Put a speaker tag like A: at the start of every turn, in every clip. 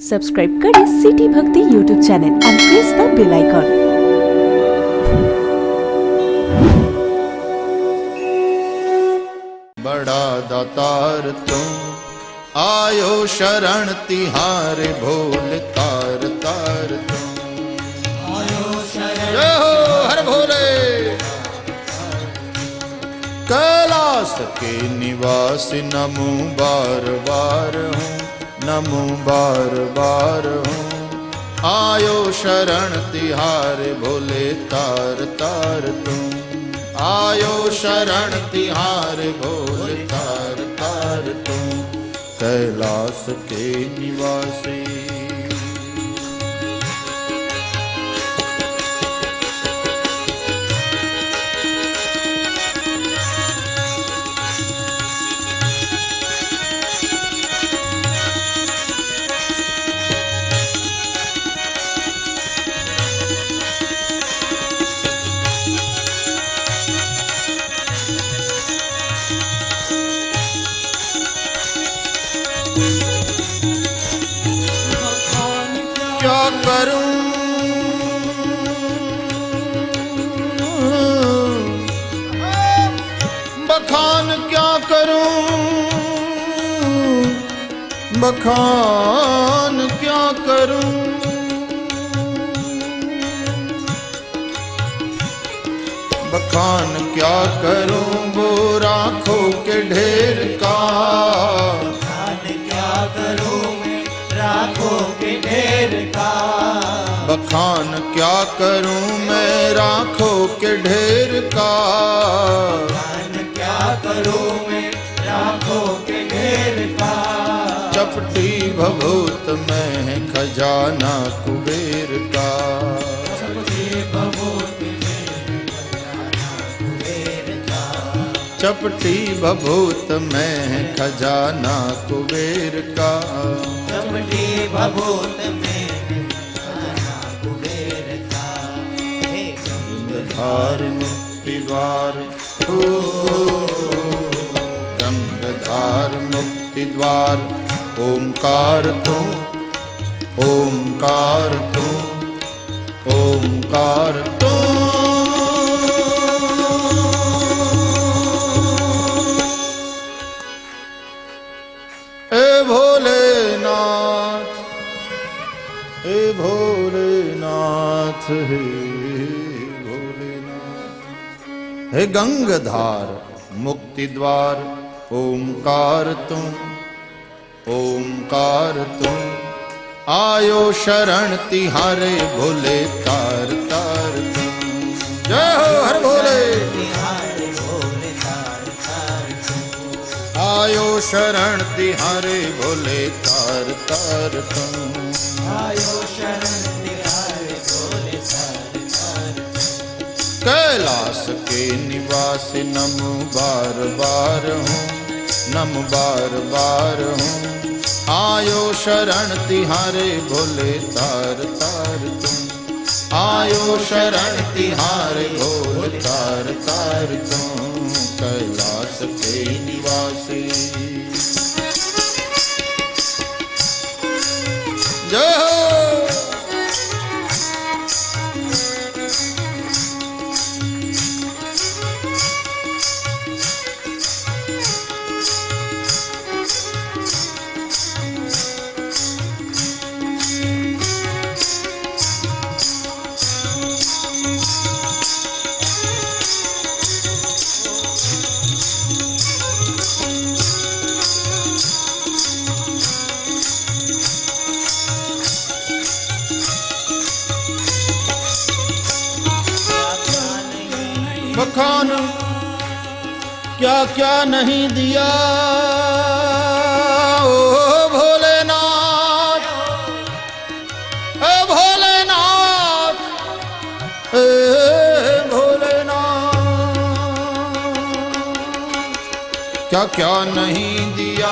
A: Subscribe करें city Bhakti YouTube channel and press the bell icon.
B: बड़ा दातार तुम आयो शरण तिहारे भोले तार तार तुम आयो शरण। जय हो हर भोले। कैलाश के निवासी नमो बार बार हूँ, नमो बार बार हूँ। आयो शरण तिहारे भोले तार तार तुम आयो शरण तिहारे भोले तार तार तुम कैलाश के निवासी। क्या करूं बखान क्या करूं, बखान क्या करूं। बखान क्या करूं वो राखों के ढेर का।
C: बखान क्या करूं मैं राखों के ढेर का।
B: बखान क्या करूं मैं राखों के ढेर का।
C: बखान क्या करूं मैं राखों के ढेर का।
B: चपटी भभूत में है खजाना कुबेर का।
C: चपटी भभूत में खजाना कुबेर का।
B: चपटी भभूत में है खजाना कुबेर का।
C: चपटी भभूत में खजाना कुबेर का। हे
B: गंगधार मुक्ति द्वार ओ गंगधार मुक्ति द्वार। ओंकार तुम ओंकार तुम ओंकार तुम। ए भोलेनाथ हे भोलेनाथ हे भोलेनाथ। हे गंगधार मुक्ति द्वार ओंकार तुम ओंकार तुम। आयो शरण तिहारे भोले तार तार तुम। जय हो हर भोले।
C: तिहारे भोले तार तार तुम।
B: आयो शरण तिहारे भोले तार तार तुम।
C: आयो शरण तिहारे भोले तार तार तुम।
B: कैलाश के निवासी नमो बार बार हूँ, नमो बार बार हूँ। आयो शरण तिहारे भोले तार तार तुम। आयो शरण तिहारे भोले तार तार तुम कैलाश के निवासी। जय हो। बखान क्या क्या नहीं दिया ओ भोलेनाथ। ए भोलेनाथ ए भोलेनाथ। क्या क्या नहीं दिया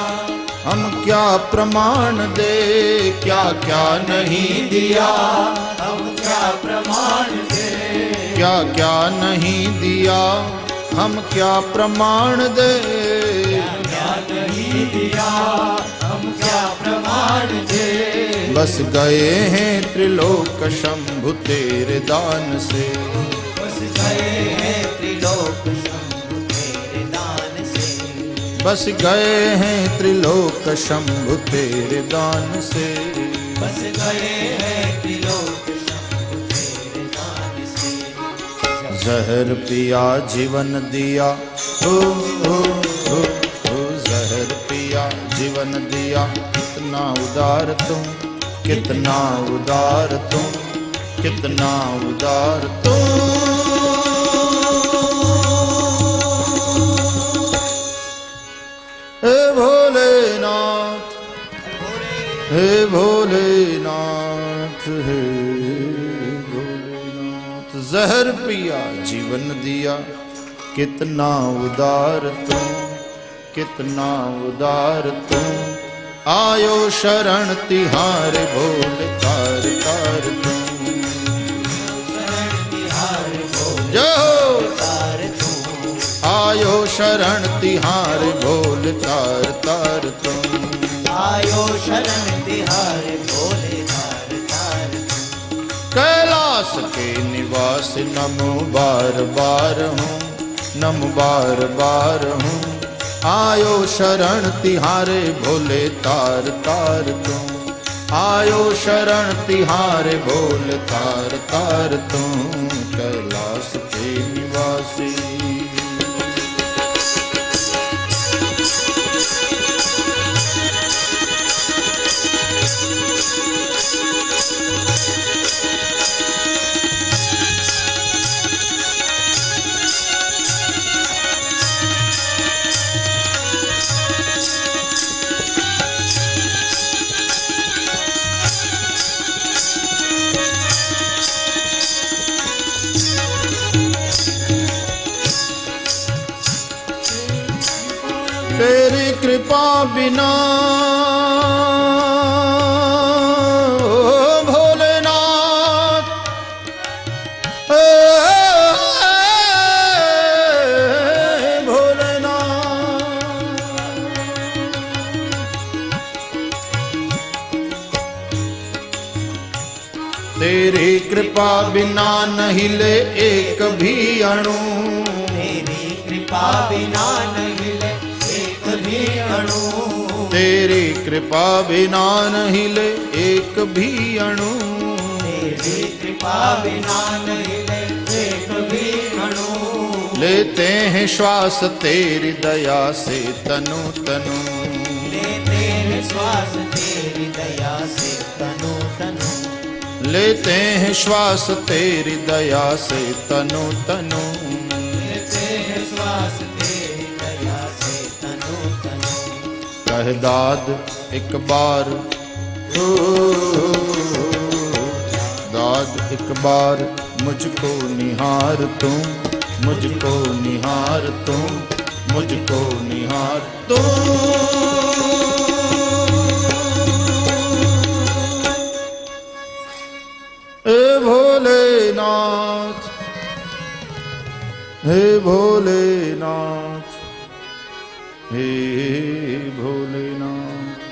B: हम क्या प्रमाण दे। क्या क्या नहीं दिया
C: हम क्या प्रमाण दे।
B: क्या क्या नहीं दिया हम क्या प्रमाण दे।
C: क्या नहीं दिया हम क्या प्रमाण दे।
B: बस गए हैं त्रिलोक शंभु तेरे दान से,
C: बस गए हैं त्रिलोक शंभु तेरे दान से,
B: बस गए हैं त्रिलोक शंभु तेरे दान से,
C: बस गए हैं त्रिलोक शंभु तेरे दान से।
B: जहर पिया जीवन दिया, हो जहर पिया जीवन दिया, कितना उदार तुम, कितना उदार तुम, कितना उदार तुम। हे भोलेनाथ, हे भोलेनाथ, हे भोलेनाथ, जहर पिया जीवन दिया, कितना उदार तुम, कितना उदार तुम। आयो शरण तिहारे भोले तार तार तुम,
C: शरण तिहार भोले
B: जो
C: तार तू,
B: आयो शरण तिहारे भोले तार तार तुम,
C: आयो शरण तिहार भोले तार तार तू।
B: कैलाश के निवास नमो बार बार हूँ, नमो बार बार हूँ। आयो शरण तिहारे भोले तार तार तुम, आयो शरण तिहारे भोले तार तार तुम। कैलाश के निवासी तेरी कृपा बिना भोलेनाथ, भोलेनाथ, तेरी कृपा बिना नहीं ले एक भी अणु,
C: तेरी कृपा बिना नहीं ले एक भी अणु,
B: तेरी कृपा बिना नहीं ले एक भी अणु।
C: तेरी कृपा बिना नहीं ले एक भी अणु।
B: लेते हैं श्वास तेरी दया से तनु तनु,
C: लेते हैं श्वास तेरी दया से तनु तनु,
B: लेते हैं श्वास तेरी दया से तनु तनु।
C: लेते हैं श्वास तेरी दया से तनु तनु।
B: कह दाद एक बार, ओ दाद एक बार, मुझको निहार तुम, मुझको निहार तुम, मुझको निहार तुम। हे भोलेनाथ, हे भोलेनाथ, हे भोलेनाथ।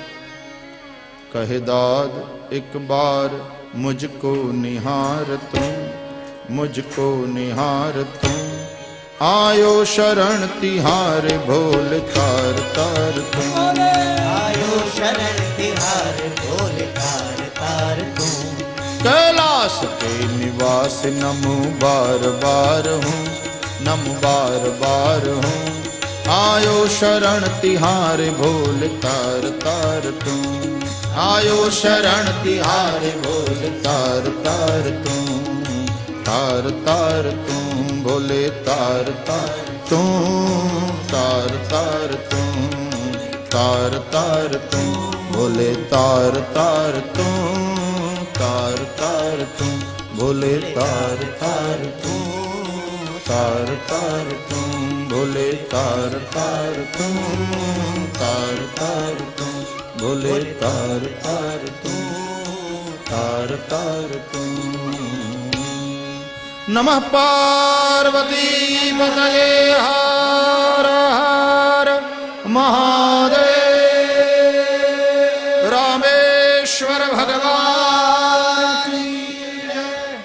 B: कहे दाद एक बार, मुझको निहार तुम, मुझको निहार तुम। आयो शरण तिहारे भोले तार तार तुम,
C: आयो शरण तिहारे भोले तार तार तुम।
B: कैलाश के निवास नमो बार बार हूँ, नमो बार बार हूँ। आयो शरण तिहारे भोले तार तार तुम, आयो शरण तिहारे भोले तार तार तुम, तार तार तुम भोले तार तार तुम, तार तार तुम, तार तार तुम भोले तार तार तुम, तार तार तुम भोले तार तार तुम, तार तार तुम भोले तार तार तुम, तार तार तुम भोले तार तार तुम, तार तार तुम। नमः पार्वती पतये हर हर महादेव। रामेश्वर भगवान भगवान की जय।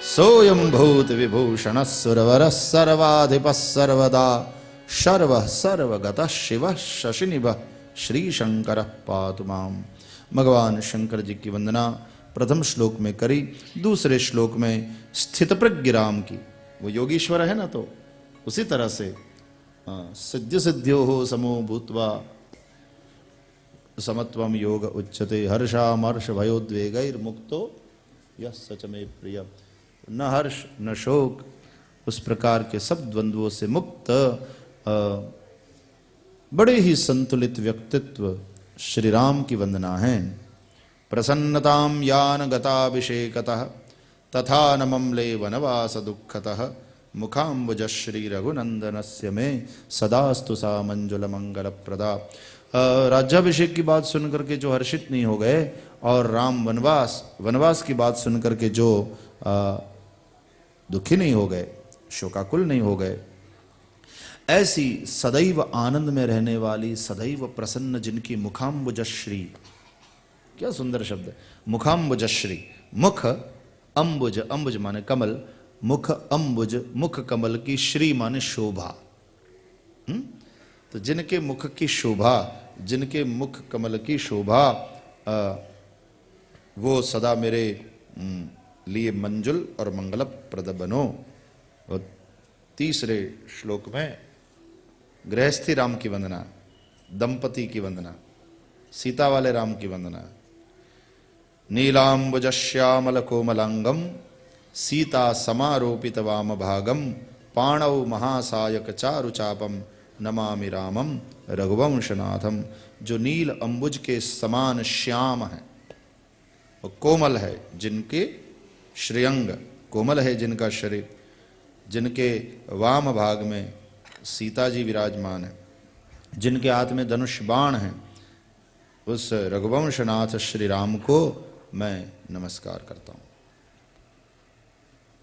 B: सोऽयं भूत विभूषण सुरवर सर्वाधिप सर्वदा सर्व सर्वगतः शिव शशिनिभ श्री शंकर पातु माम। भगवान शंकर जी की वंदना प्रथम श्लोक में करी, दूसरे श्लोक में स्थित प्रज्ञ राम की, वो योगीश्वर है ना, तो उसी तरह से सिद्ध सिद्ध्यो हो समो भूत्वा समत्वम योग उच्यते हर्षामर्ष भयोद्वेगैर मुक्तो यह सच में प्रिय। न हर्ष न शोक, उस प्रकार के सब द्वंद्वों से मुक्त बड़े ही संतुलित व्यक्तित्व श्री राम की वंदना है। प्रसन्नतां यान गताभिषेकतः तथा न ममले वनवास दुःखतः मुखाम्बुज श्री रघुनंदनस्य मे सदास्तु सा मंजुल मंगल प्रदा। राज्याभिषेक की बात सुनकर के जो हर्षित नहीं हो गए और राम वनवास की बात सुनकर के जो दुखी नहीं हो गए, शोकाकुल नहीं हो गए, ऐसी सदैव आनंद में रहने वाली, सदैव प्रसन्न जिनकी मुखाम्बुजश्री, क्या सुंदर शब्द है, मुखाम्बुजश्री। मुख अंबुज, अंबुज माने कमल, मुख अंबुज, मुख कमल की, श्री माने शोभा। तो जिनके मुख की शोभा, जिनके मुख कमल की शोभा, वो सदा मेरे लिए मंजुल और मंगलप्रद बनो। और तीसरे श्लोक में गृहस्थी राम की वंदना, दंपति की वंदना, सीता वाले राम की वंदना। नीलांबुज श्यामल कोमलांगम सीता समारोपित वाम भागम पाणौ महासायक चारु चापम नमामि रामम रघुवंशनाथम। जो नील अंबुज के समान श्याम है और कोमल है, जिनके श्रेयंग, कोमल है जिनका शरीर, जिनके वाम भाग में सीता जी विराजमान है, जिनके हाथ में धनुष बाण है, उस रघुवंशनाथ श्री राम को मैं नमस्कार करता हूं।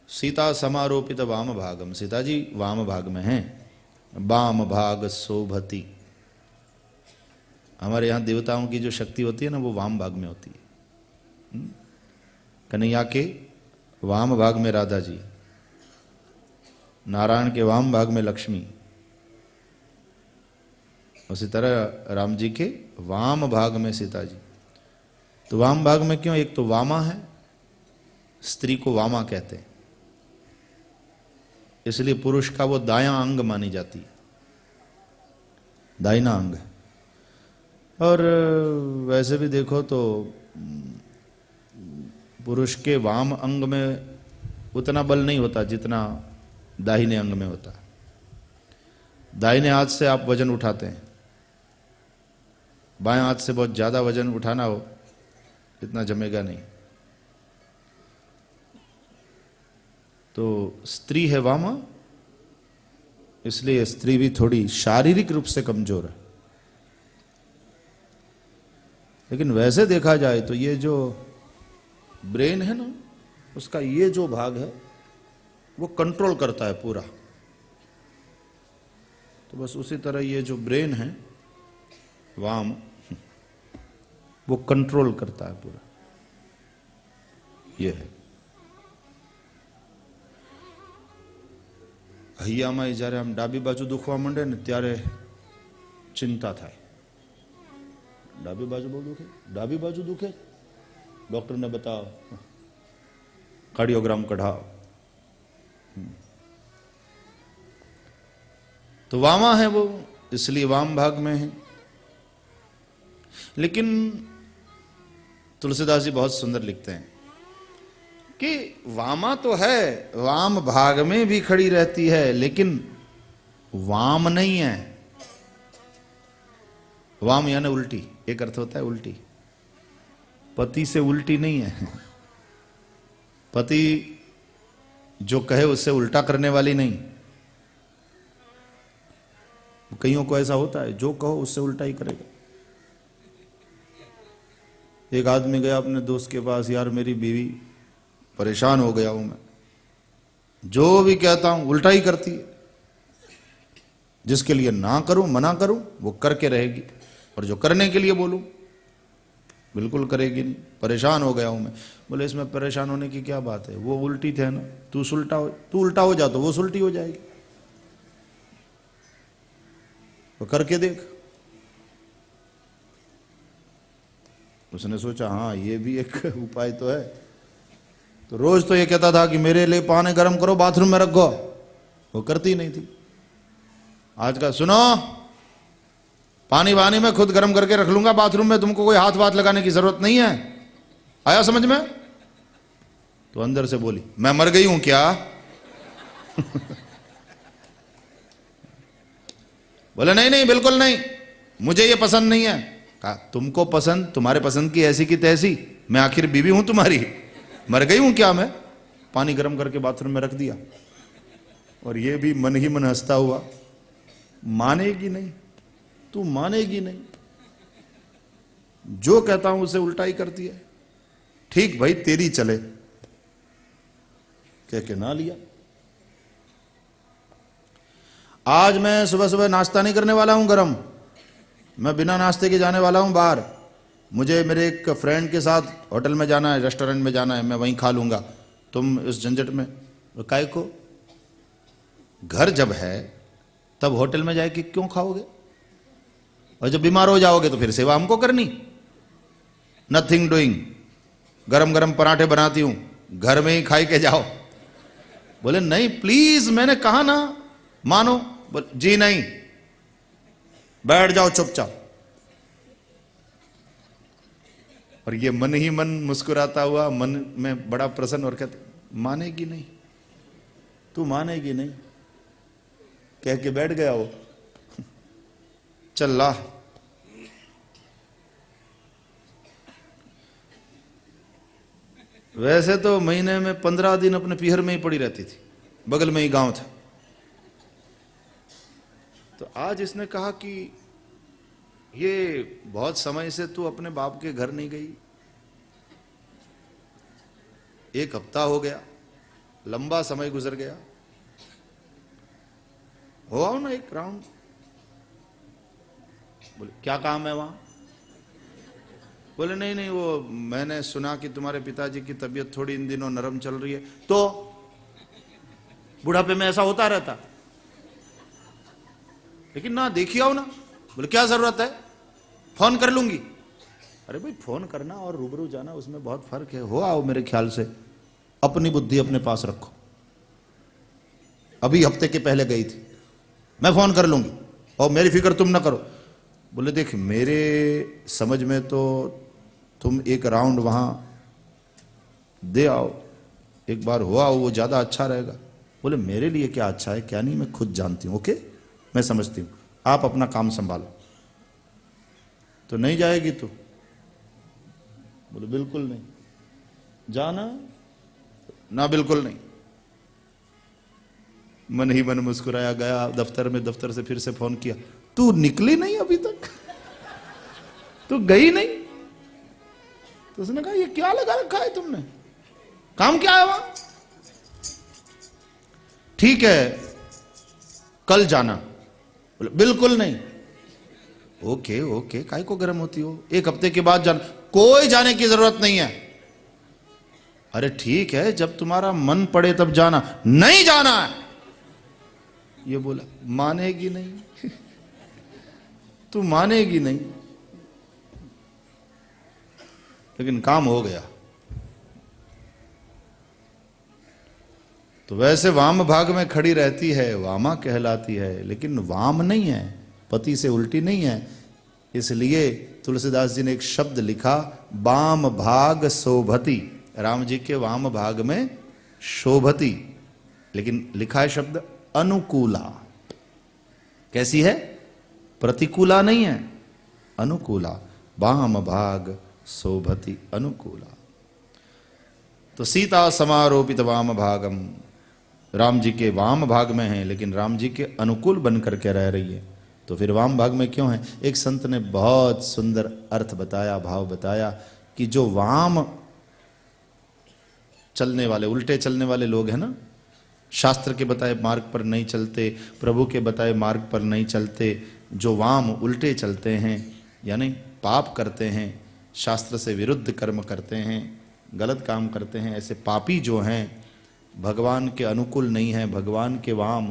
B: सीता समारोपित वाम भागम, सीता जी वाम भाग में हैं। वाम भाग शोभती, हमारे यहां देवताओं की जो शक्ति होती है ना, वो वाम भाग में होती है। कन्हैया के वाम भाग में राधा जी, नारायण के वाम भाग में लक्ष्मी, उसी तरह राम जी के वाम भाग में सीता जी। तो वाम भाग में क्यों? एक तो वामा है, स्त्री को वामा कहते हैं, इसलिए पुरुष का वो दायां अंग मानी जाती है, दाहिना अंग है। और वैसे भी देखो तो पुरुष के वाम अंग में उतना बल नहीं होता जितना दाहिने अंग में होता है। दाहिने हाथ से आप वजन उठाते हैं, बाएं हाथ से बहुत ज्यादा वजन उठाना हो, इतना जमेगा नहीं। तो स्त्री है वामा, इसलिए स्त्री भी थोड़ी शारीरिक रूप से कमजोर है। लेकिन वैसे देखा जाए तो ये जो ब्रेन है ना, उसका ये जो भाग है वो कंट्रोल करता है पूरा। तो बस उसी तरह ये जो ब्रेन है वाम, वो कंट्रोल करता है पूरा, ये है। હૈયામાં જ્યારે આમ ડાબી બાજુ દુખવા માંડે ને ત્યારે ચિંતા થાય, ડાબી બાજુ બહુ દુખે, ડાબી બાજુ દુખે, ડોક્ટરને બતાવો, કાર્ડિયોગ્રામ કઢાઓ। तो वामा है वो, इसलिए वाम भाग में है। लेकिन तुलसीदास जी बहुत सुंदर लिखते हैं कि वामा तो है, वाम भाग में भी खड़ी रहती है, लेकिन वाम नहीं है। वाम यानी उल्टी, एक अर्थ होता है उल्टी, पति से उल्टी नहीं है। पति जो कहे उससे उल्टा करने वाली नहीं। कईयों को ऐसा होता है, जो कहो उससे उल्टा ही करेगा। एक आदमी गया अपने दोस्त के पास, यार मेरी बीवी परेशान हो गया हूं मैं, जो भी कहता हूं उल्टा ही करती है। जिसके लिए ना करूं, मना करूं, वो करके रहेगी, और जो करने के लिए बोलूं बिल्कुल करेगी नहीं। परेशान हो गया हूं मैं। बोले इसमें परेशान होने की क्या बात है, वो उल्टी थे ना, तू उल्टा हो जा तो वो सुलटी हो जाएगी, तो करके देख। उसने सोचा हाँ ये भी एक उपाय तो है। तो रोज तो ये कहता था कि मेरे लिए पानी गर्म करो, बाथरूम में रखो, वो करती नहीं थी। आज का सुनो, पानी वानी में खुद गर्म करके रख लूंगा बाथरूम में, तुमको कोई हाथ वाथ लगाने की जरूरत नहीं है। आया समझ में? तो अंदर से बोली मैं मर गई हूं क्या? बोले नहीं नहीं बिल्कुल नहीं, मुझे ये पसंद नहीं है। कहा तुमको पसंद, तुम्हारे पसंद की ऐसी की तैसी, मैं आखिर बीवी हूं तुम्हारी, मर गई हूं क्या मैं? पानी गर्म करके बाथरूम में रख दिया। और ये भी मन ही मन हंसता हुआ, मानेगी नहीं, तू मानेगी नहीं, जो कहता हूं उसे उल्टा ही करती है। ठीक भाई तेरी चले, कह के ना लिया। आज मैं सुबह सुबह नाश्ता नहीं करने वाला हूं गरम, मैं बिना नाश्ते के जाने वाला हूं बाहर। मुझे मेरे एक फ्रेंड के साथ होटल में जाना है, रेस्टोरेंट में जाना है, मैं वहीं खा लूंगा, तुम इस झंझट में काय को? घर जब है तब होटल में जाके क्यों खाओगे? और जब बीमार हो जाओगे तो फिर सेवा हमको करनी। नथिंग डूइंग, गरम गरम पराठे बनाती हूं, घर में ही खाई के जाओ। बोले नहीं प्लीज, मैंने कहा ना मानो। बोले जी नहीं, बैठ जाओ चुपचाप। और ये मन ही मन मुस्कुराता हुआ, मन में बड़ा प्रसन्न, और कहते मानेगी नहीं, तू मानेगी नहीं, कह के बैठ गया वो। चल ला। वैसे तो महीने में 15 दिन अपने पीहर में ही पड़ी रहती थी, बगल में ही गांव था। तो आज इसने कहा कि ये बहुत समय से तू अपने बाप के घर नहीं गई, 1 हफ्ता हो गया, लंबा समय गुजर गया, हो आओ ना एक राउंड। बोले क्या काम है वहां? बोले नहीं नहीं, वो मैंने सुना कि तुम्हारे पिताजी की तबीयत थोड़ी इन दिनों नरम चल रही है, तो बुढ़ापे में ऐसा होता रहता, लेकिन ना देखिए आओ ना। बोले क्या जरूरत है, फोन कर लूंगी। अरे भाई फोन करना और रूबरू जाना उसमें बहुत फर्क है, हो आओ मेरे ख्याल से। अपनी बुद्धि अपने पास रखो, अभी हफ्ते के पहले गई थी, मैं फोन कर लूंगी और मेरी फिक्र तुम ना करो। बोले देख मेरे समझ में तो तुम एक राउंड वहां दे आओ, एक बार हो आओ, वो ज्यादा अच्छा रहेगा। बोले मेरे लिए क्या अच्छा है क्या नहीं मैं खुद जानती हूं, ओके मैं समझती हूं, आप अपना काम संभालो। तो नहीं जाएगी तू? बोले बिल्कुल नहीं। जाना ना? बिल्कुल नहीं। मन ही मन मुस्कुराया, गया दफ्तर में, दफ्तर से फिर से फोन किया, तू निकली नहीं अभी तक, तू गई नहीं? तो उसने कहा ये क्या लगा रखा है तुमने, काम क्या है वहां? ठीक है कल जाना। बोले बिल्कुल नहीं। ओके ओके, काहे को गर्म होती हो, 1 हफ्ते के बाद जाना। कोई जाने की जरूरत नहीं है। अरे ठीक है जब तुम्हारा मन पड़े तब जाना। नहीं जाना है। ये बोला मानेगी नहीं। तू मानेगी नहीं। लेकिन काम हो गया। तो वैसे वाम भाग में खड़ी रहती है, वामा कहलाती है, लेकिन वाम नहीं है, पति से उल्टी नहीं है। इसलिए तुलसीदास जी ने एक शब्द लिखा, वाम भाग शोभती। राम जी के वाम भाग में शोभती, लेकिन लिखा है शब्द अनुकूला। कैसी है? प्रतिकूला नहीं है, अनुकूला। वाम भाग शोभती अनुकूला। तो सीता समारोपित वाम भागम, राम जी के वाम भाग में है, लेकिन राम जी के अनुकूल बन करके रह रही है। तो फिर वाम भाग में क्यों है? एक संत ने बहुत सुंदर अर्थ बताया, भाव बताया कि जो वाम चलने वाले, उल्टे चलने वाले लोग हैं ना, शास्त्र के बताए मार्ग पर नहीं चलते, प्रभु के बताए मार्ग पर नहीं चलते, जो वाम उल्टे चलते हैं यानी पाप करते हैं, शास्त्र से विरुद्ध कर्म करते हैं, गलत काम करते हैं, ऐसे पापी जो हैं भगवान के अनुकूल नहीं हैं, भगवान के वाम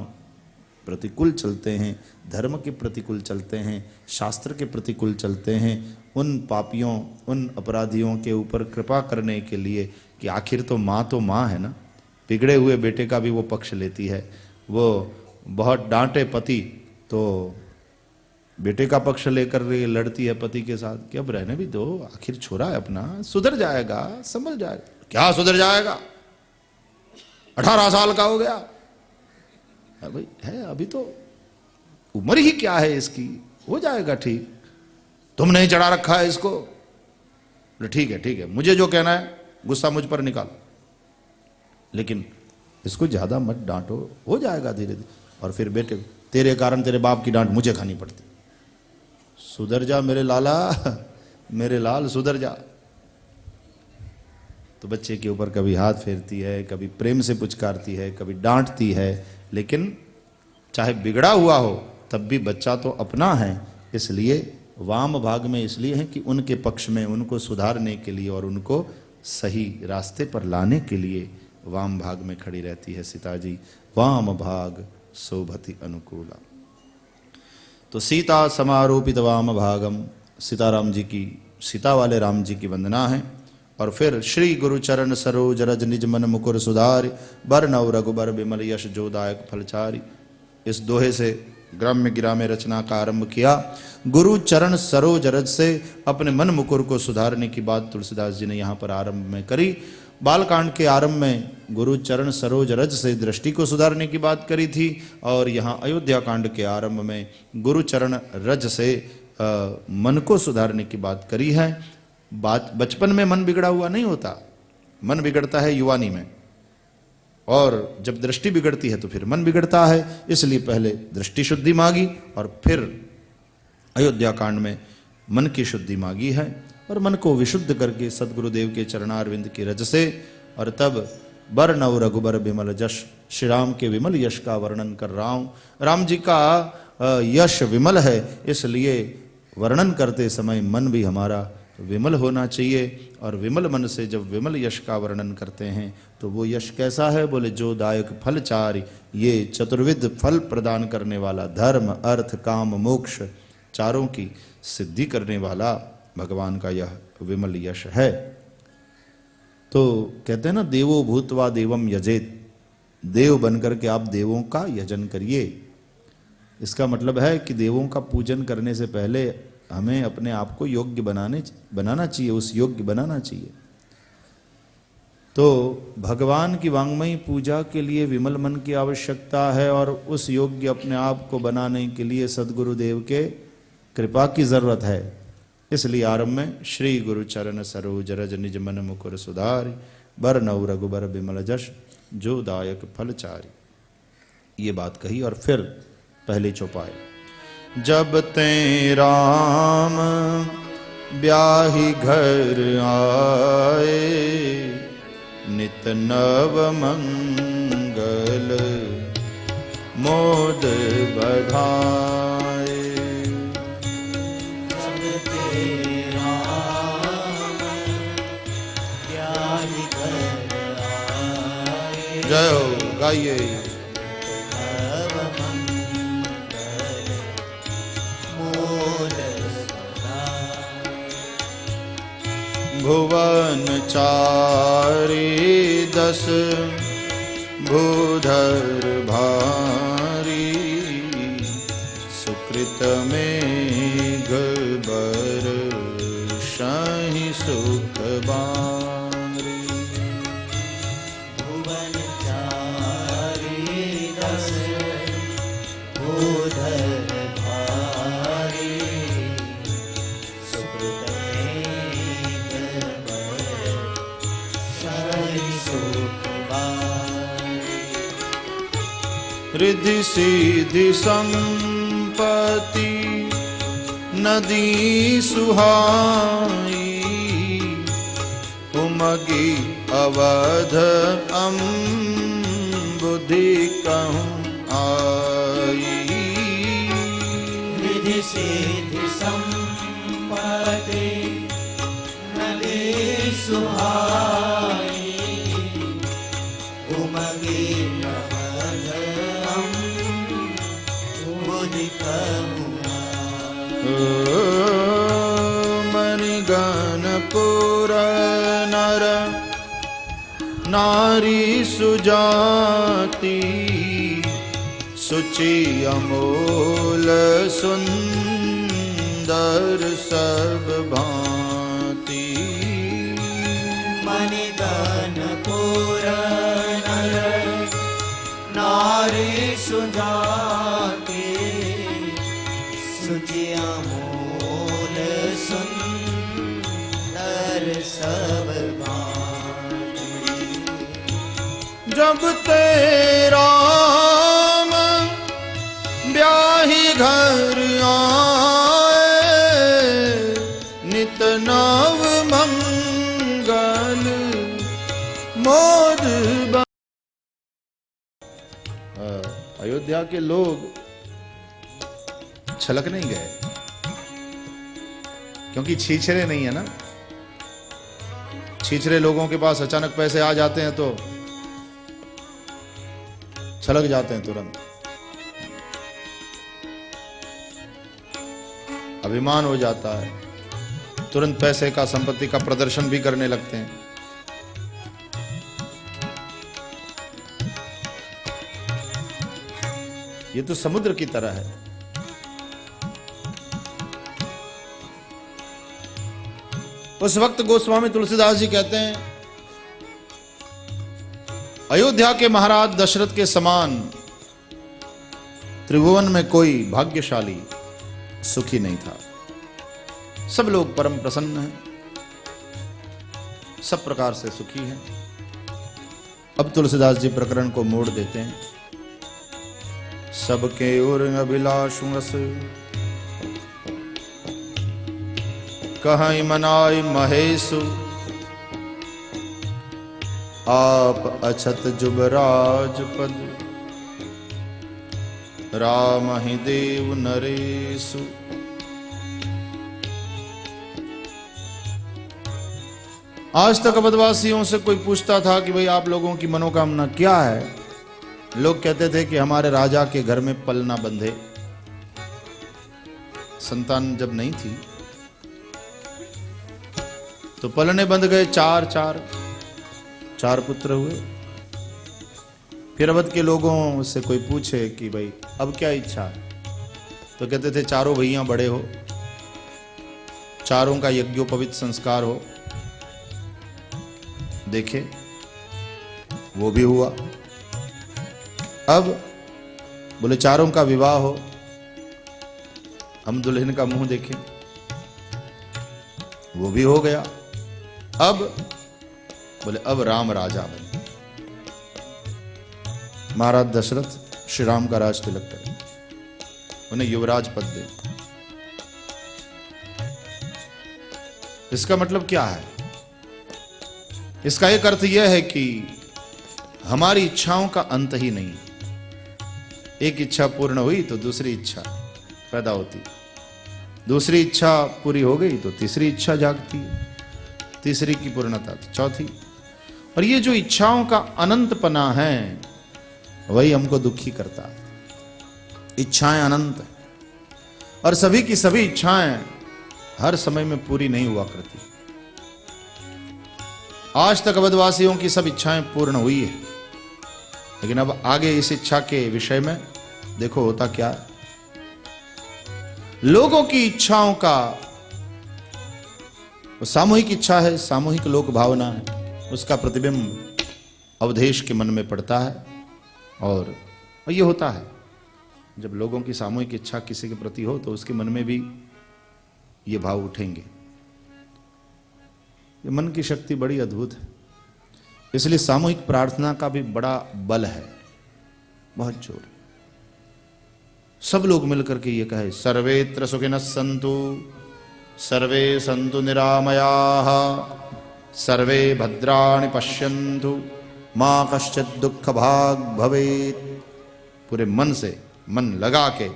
B: प्रतिकूल चलते हैं, धर्म के प्रतिकूल चलते हैं, शास्त्र के प्रतिकूल चलते हैं, उन पापियों उन अपराधियों के ऊपर कृपा करने के लिए कि आखिर तो माँ है ना, बिगड़े हुए बेटे का भी वो पक्ष लेती है। वो बहुत डांटे पति तो बेटे का पक्ष लेकर लड़ती है पति के साथ कि अब रहने भी दो, आखिर छोरा है अपना, सुधर जाएगा, संभल जाएगा। क्या सुधर जाएगा, 18 साल का हो गया भाई है, अभी तो उम्र ही क्या है इसकी, हो जाएगा ठीक, तुम नहीं चढ़ा रखा है इसको। ठीक है, मुझे जो कहना है गुस्सा मुझ पर निकालो, लेकिन इसको ज्यादा मत डांटो, हो जाएगा धीरे धीरे। और फिर बेटे तेरे कारण तेरे बाप की डांट मुझे खानी पड़ती, सुधर जा मेरे लाला, मेरे लाल सुधर जा। तो बच्चे के ऊपर कभी हाथ फेरती है, कभी प्रेम से पुचकारती है, कभी डांटती है, लेकिन चाहे बिगड़ा हुआ हो तब भी बच्चा तो अपना है। इसलिए वाम भाग में इसलिए है कि उनके पक्ष में, उनको सुधारने के लिए और उनको सही रास्ते पर लाने के लिए वाम भाग में खड़ी रहती है सीता जी। वाम भाग शोभति अनुकूला। तो सीता समारोपित वाम भागम, सीताराम जी की, सीता वाले राम जी की वंदना है। और फिर श्री गुरु चरण सरोज रज निज मन मुकुर सुधारि, बर नव रघुबर विमल यश जोदायक फलचारि। इस दोहे से ग्राम्य गिराम्य रचना का आरंभ किया। गुरु चरण सरोज रज से अपने मन मुकुर को सुधारने की बात तुलसीदास जी ने यहाँ पर आरंभ में करी। बालकांड के आरंभ में गुरु चरण सरोज रज से दृष्टि को सुधारने की बात करी थी, और यहाँ अयोध्या कांड के आरंभ में गुरु चरण रज से मन को सुधारने की बात करी है। बात बचपन में मन बिगड़ा हुआ नहीं होता, मन बिगड़ता है युवानी में, और जब दृष्टि बिगड़ती है तो फिर मन बिगड़ता है। इसलिए पहले दृष्टि शुद्धि मांगी और फिर अयोध्या कांड में मन की शुद्धि मांगी है, और मन को विशुद्ध करके सदगुरुदेव के चरणारविंद की रज से, और तब बर नव रघुबर विमल जश, श्री राम के विमल यश का वर्णन कर रहा हूं। राम जी का यश विमल है, इसलिए वर्णन करते समय मन भी हमारा विमल होना चाहिए। और विमल मन से जब विमल यश का वर्णन करते हैं तो वो यश कैसा है, बोले जो दायक फल चारि, ये चतुर्विध फल प्रदान करने वाला, धर्म अर्थ काम मोक्ष चारों की सिद्धि करने वाला भगवान का यह विमल यश है। तो कहते हैं ना, देवो भूतवा देवम यजेत, देव बनकर के आप देवों का यजन करिए। इसका मतलब है कि देवों का पूजन करने से पहले हमें अपने आप को योग्य बनाना चाहिए, उस योग्य बनाना चाहिए। तो भगवान की वांग्मयी पूजा के लिए विमल मन की आवश्यकता है, और उस योग्य अपने आप को बनाने के लिए सदगुरुदेव के कृपा की जरूरत है। इसलिए आरंभ में श्री गुरु चरण सरोज रज निज मन मुकुर सुधारि, बर नव रघुबर विमल जश जो दायक फल चारि। ये बात कही और फिर पहले चौपाई। जब ते राम ब्याही घर आए, नित नव मंगल मोद बधाए।
C: जब ते राम ब्याही घर आए,
B: जय हो, गाइए। भुवन चारि दस भूधर भारी, सुकृत मेघ बरषहि सुख बारी।
C: भुवन चारि दस भूधर भारी, सुकृत मेघ बरषहि सुख बारी।
B: रिद्धि सिद्धि संपत्ति नदी सुहाई, उमगी अवध अम्बर बुद्धि कहूँ आई।
C: रिधि सिद्धि संपत्ति नदी सुहाई। उमगी हम बुद्धि कहूँ
B: मणिगण पुर नर नारी सुजाति। सुचि अमोल सुंदर सब भांति।
C: मणिगण पुर नर नारी सुजाति। सुचि अमोल सुंदर सब भांति।
B: जब तेरा ब्याही घर आए नित नव मंगल मोद। अयोध्या के लोग छलक नहीं गए, क्योंकि छीछरे नहीं है ना। छीछरे लोगों के पास अचानक पैसे आ जाते हैं तो छलक जाते हैं तुरंत, अभिमान हो जाता है, तुरंत पैसे का संपत्ति का प्रदर्शन भी करने लगते हैं। ये तो समुद्र की तरह है। उस वक्त गोस्वामी तुलसीदास जी कहते हैं, अयोध्या के महाराज दशरथ के समान त्रिभुवन में कोई भाग्यशाली सुखी नहीं था। सब लोग परम प्रसन्न हैं, सब प्रकार से सुखी हैं। अब तुलसीदास जी प्रकरण को मोड़ देते हैं। सबके उर अभिलाषु रस कहीं मनाई महेशु। आप अछत जुबराज पद राम ही देव नरेशु। आज तक अवधवासियों से कोई पूछता था कि भाई आप लोगों की मनोकामना क्या है, लोग कहते थे कि हमारे राजा के घर में पलना बंधे। संतान जब नहीं थी तो पलने बंध गए, चार पुत्र हुए। फिर अवध के लोगों से कोई पूछे कि भाई अब क्या इच्छा है, तो कहते थे चारों भैया बड़े हो, चारों का यज्ञोपवीत संस्कार हो। देखे वो भी हुआ। अब बोले चारों का विवाह हो, हम दुल्हन का मुंह देखें, वो भी हो गया। अब बोले अब राम राजा बने, महाराज दशरथ श्री राम का राज तिलक करें, उन्हें युवराज पद दे। इसका मतलब क्या है? इसका एक अर्थ यह है कि हमारी इच्छाओं का अंत ही नहीं। एक इच्छा पूर्ण हुई तो दूसरी इच्छा पैदा होती, दूसरी इच्छा पूरी हो गई तो तीसरी इच्छा जागती, तीसरी की पूर्णता तो चौथी। और ये जो इच्छाओं का अनंतपना है वही हमको दुखी करता है। इच्छाएं अनंत है और सभी की सभी इच्छाएं हर समय में पूरी नहीं हुआ करती। आज तक अवधवासियों की सब इच्छाएं पूर्ण हुई है, लेकिन अब आगे इस इच्छा के विषय में देखो होता क्या है। लोगों की इच्छाओं का वो सामूहिक इच्छा है, सामूहिक लोक भावना है, उसका प्रतिबिंब अवधेश के मन में पड़ता है। और ये होता है जब लोगों की सामूहिक इच्छा किसी के प्रति हो तो उसके मन में भी ये भाव उठेंगे। ये मन की शक्ति बड़ी अद्भुत है, इसलिए सामूहिक प्रार्थना का भी बड़ा बल है, बहुत जोर। सब लोग मिलकर के ये कहे सर्वेत्र सुखिनः सन्तु सर्वे सन्तु निरामयाः सर्वे भद्राणि पश्यन्तु माँ कश्चित दुख भाग भवेत। पूरे मन से, मन लगा के,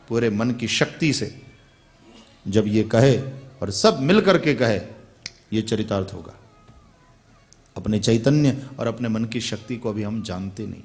B: पूरे मन की शक्ति से जब ये कहे और सब मिल करके कहे, ये चरितार्थ होगा। अपने चैतन्य और अपने मन की शक्ति को अभी हम जानते नहीं।